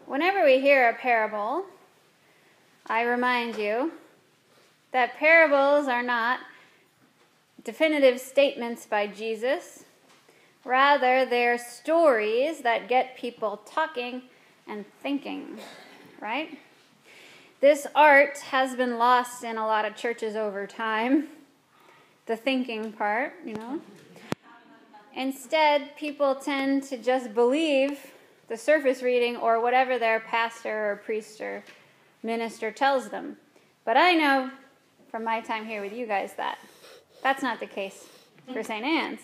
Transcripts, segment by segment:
whenever we hear a parable, I remind you that parables are not definitive statements by Jesus. Rather, they're stories that get people talking and thinking, right? This art has been lost in a lot of churches over time, the thinking part, Instead, people tend to just believe the surface reading or whatever their pastor or priest or minister tells them. But I know from my time here with you guys that that's not the case for St. Anne's.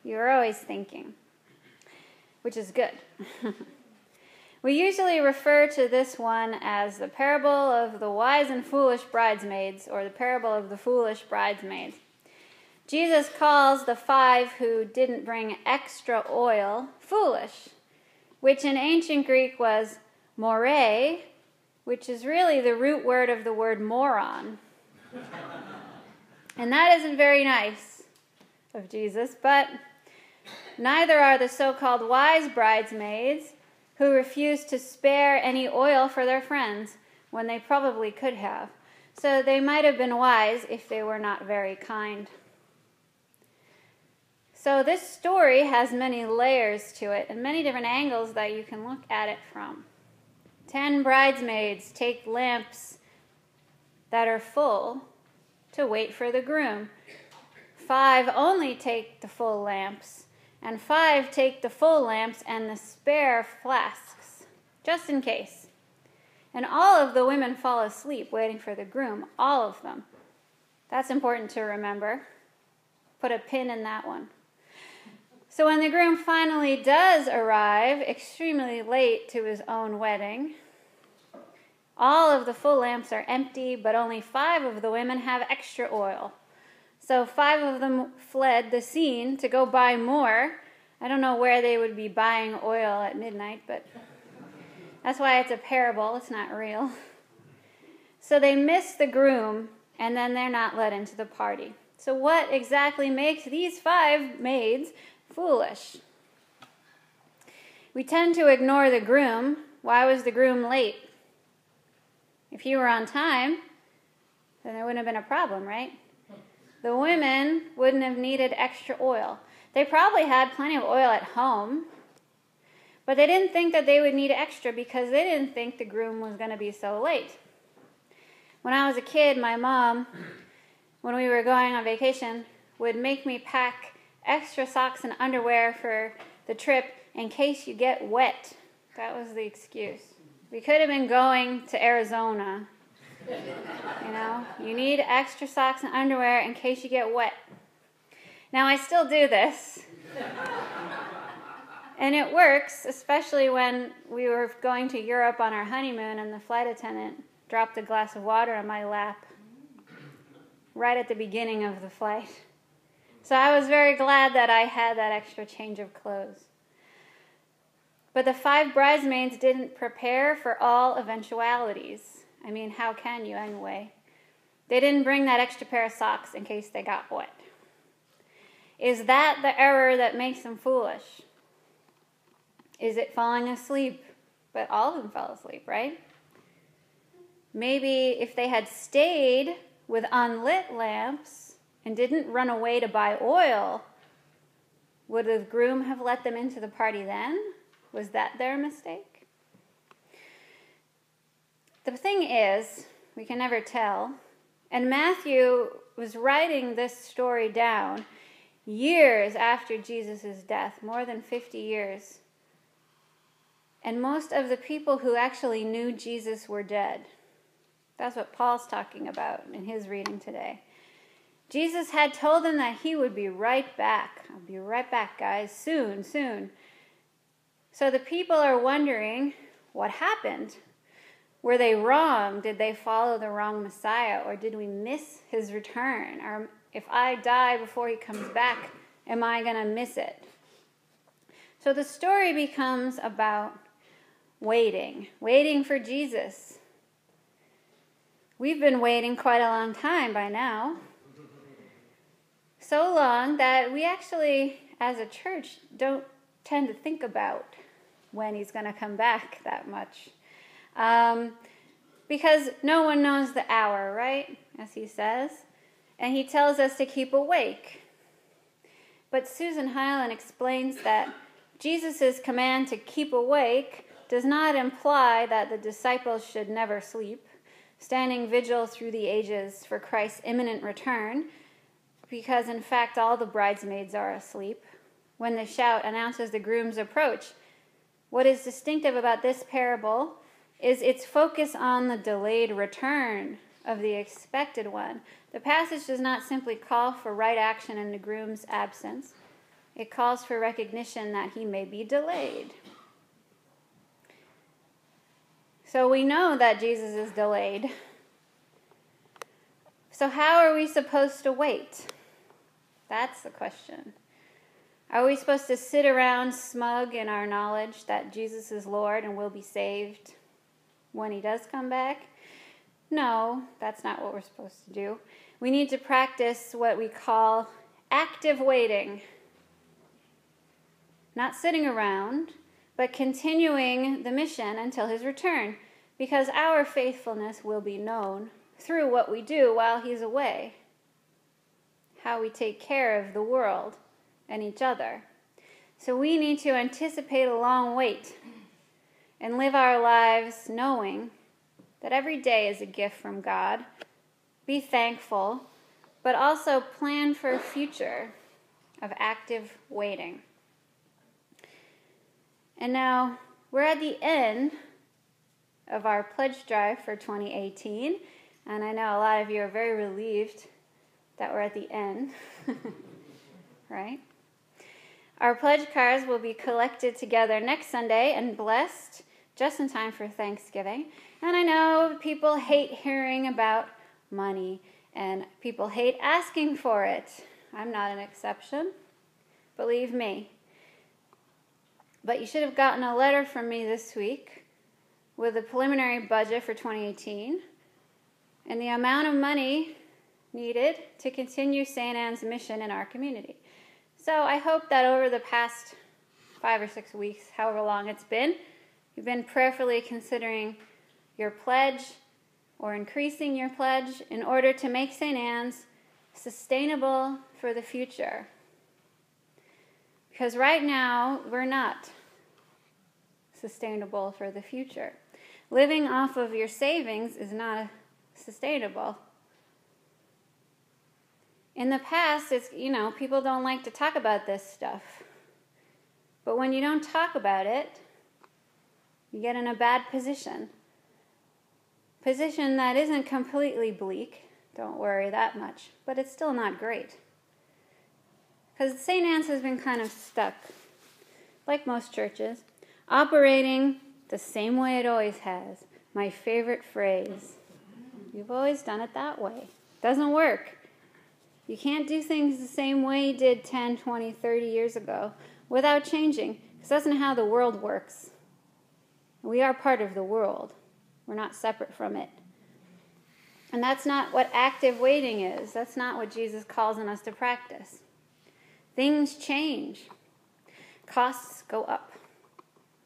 You're always thinking, which is good. We usually refer to this one as the parable of the wise and foolish bridesmaids, or the parable of the foolish bridesmaids. Jesus calls the 5 who didn't bring extra oil foolish, which in ancient Greek was more, which is really the root word of the word moron. And that isn't very nice of Jesus, but neither are the so-called wise bridesmaids who refuse to spare any oil for their friends when they probably could have. So they might have been wise if they were not very kind. So this story has many layers to it and many different angles that you can look at it from. 10 bridesmaids take lamps that are full to wait for the groom. 5 only take the full lamps, and 5 take the full lamps and the spare flasks, just in case. And all of the women fall asleep waiting for the groom, all of them. That's important to remember. Put a pin in that one. So when the groom finally does arrive, extremely late to his own wedding, all of the full lamps are empty, but only 5 of the women have extra oil. So 5 of them fled the scene to go buy more. I don't know where they would be buying oil at midnight, but that's why it's a parable. It's not real. So they miss the groom, and then they're not let into the party. So what exactly makes these 5 maids foolish? We tend to ignore the groom. Why was the groom late? If he were on time, then there wouldn't have been a problem, right? The women wouldn't have needed extra oil. They probably had plenty of oil at home, but they didn't think that they would need extra because they didn't think the groom was going to be so late. When I was a kid, my mom, when we were going on vacation, would make me pack extra socks and underwear for the trip in case you get wet. That was the excuse. We could have been going to Arizona. You need extra socks and underwear in case you get wet. Now, I still do this. And it works, especially when we were going to Europe on our honeymoon and the flight attendant dropped a glass of water on my lap right at the beginning of the flight. So I was very glad that I had that extra change of clothes. But the 5 bridesmaids didn't prepare for all eventualities. I mean, how can you anyway? They didn't bring that extra pair of socks in case they got wet. Is that the error that makes them foolish? Is it falling asleep? But all of them fell asleep, right? Maybe if they had stayed with unlit lamps and didn't run away to buy oil, would the groom have let them into the party then? Was that their mistake? The thing is, we can never tell. And Matthew was writing this story down years after Jesus' death, more than 50 years. And most of the people who actually knew Jesus were dead. That's what Paul's talking about in his reading today. Jesus had told them that he would be right back. I'll be right back, guys, soon. So the people are wondering, what happened? Were they wrong? Did they follow the wrong Messiah? Or did we miss his return? Or if I die before he comes back, am I going to miss it? So the story becomes about waiting for Jesus. We've been waiting quite a long time by now. So long that we actually, as a church, don't tend to think about when he's going to come back that much. Because no one knows the hour, right? As he says. And he tells us to keep awake. But Susan Hyland explains that Jesus' command to keep awake does not imply that the disciples should never sleep, standing vigil through the ages for Christ's imminent return, because in fact all the bridesmaids are asleep when the shout announces the groom's approach. What is distinctive about this parable is its focus on the delayed return of the expected one. The passage does not simply call for right action in the groom's absence. It calls for recognition that he may be delayed. So we know that Jesus is delayed. So how are we supposed to wait? That's the question. Are we supposed to sit around smug in our knowledge that Jesus is Lord and will be saved when he does come back? No, that's not what we're supposed to do. We need to practice what we call active waiting. Not sitting around, but continuing the mission until his return, because our faithfulness will be known through what we do while he's away, how we take care of the world and each other. So we need to anticipate a long wait and live our lives knowing that every day is a gift from God. Be thankful, but also plan for a future of active waiting. And now we're at the end of our pledge drive for 2018, and I know a lot of you are very relieved that we're at the end, right? Our pledge cards will be collected together next Sunday and blessed just in time for Thanksgiving. And I know people hate hearing about money, and people hate asking for it. I'm not an exception, believe me. But you should have gotten a letter from me this week with a preliminary budget for 2018 and the amount of money needed to continue St. Anne's mission in our community. So I hope that over the past 5 or 6 weeks, however long it's been, you've been prayerfully considering your pledge or increasing your pledge in order to make St. Anne's sustainable for the future. Because right now, we're not sustainable for the future. Living off of your savings is not sustainable. In the past, people don't like to talk about this stuff. But when you don't talk about it, you get in a bad position. Position that isn't completely bleak, don't worry that much, but it's still not great. Because St. Anne's has been kind of stuck, like most churches, operating the same way it always has. My favorite phrase. You've always done it that way. Doesn't work. You can't do things the same way you did 10, 20, 30 years ago without changing, because that's not how the world works. We are part of the world. We're not separate from it. And that's not what active waiting is. That's not what Jesus calls on us to practice. Things change. Costs go up.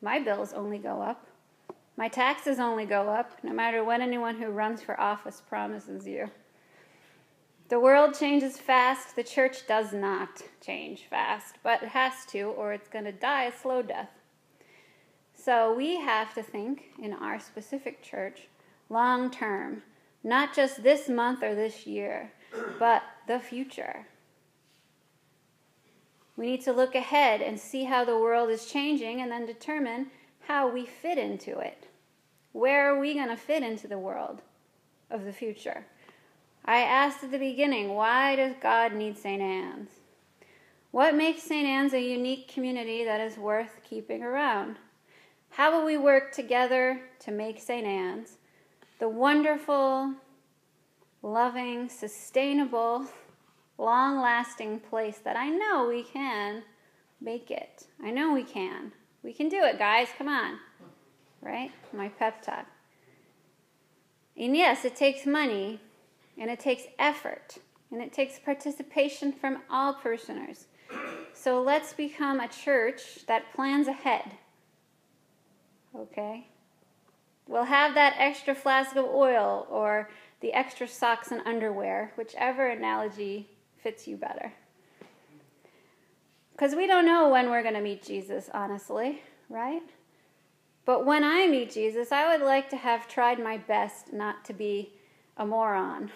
My bills only go up. My taxes only go up, no matter what anyone who runs for office promises you. The world changes fast. The church does not change fast, but it has to, or it's going to die a slow death. So we have to think in our specific church long term, not just this month or this year, but the future. We need to look ahead and see how the world is changing and then determine how we fit into it. Where are we going to fit into the world of the future? I asked at the beginning, why does God need St. Anne's? What makes St. Anne's a unique community that is worth keeping around? How will we work together to make St. Anne's the wonderful, loving, sustainable, long-lasting place that I know we can make it? I know we can. We can do it, guys. Come on. Right? My pep talk. And yes, it takes money, and it takes effort, and it takes participation from all parishioners. So let's become a church that plans ahead okay? We'll have that extra flask of oil or the extra socks and underwear, whichever analogy fits you better. Because we don't know when we're going to meet Jesus, honestly, right? But when I meet Jesus, I would like to have tried my best not to be a moron.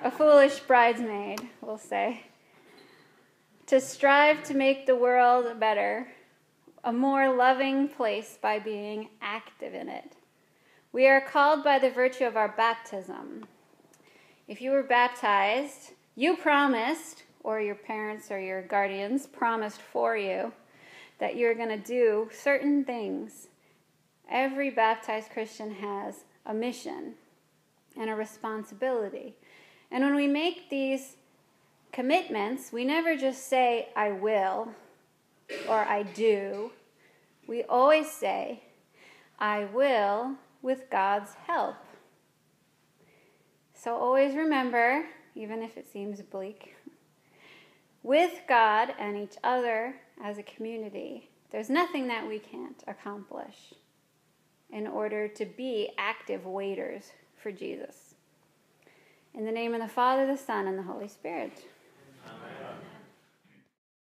A foolish bridesmaid, we'll say. To strive to make the world better, a more loving place by being active in it. We are called by the virtue of our baptism. If you were baptized, you promised, or your parents or your guardians promised for you, that you're going to do certain things. Every baptized Christian has a mission and a responsibility. And when we make these commitments, we never just say, I will, or I do. We always say, I will with God's help. So always remember, even if it seems bleak, with God and each other as a community, there's nothing that we can't accomplish in order to be active waiters for Jesus. In the name of the Father, the Son, and the Holy Spirit.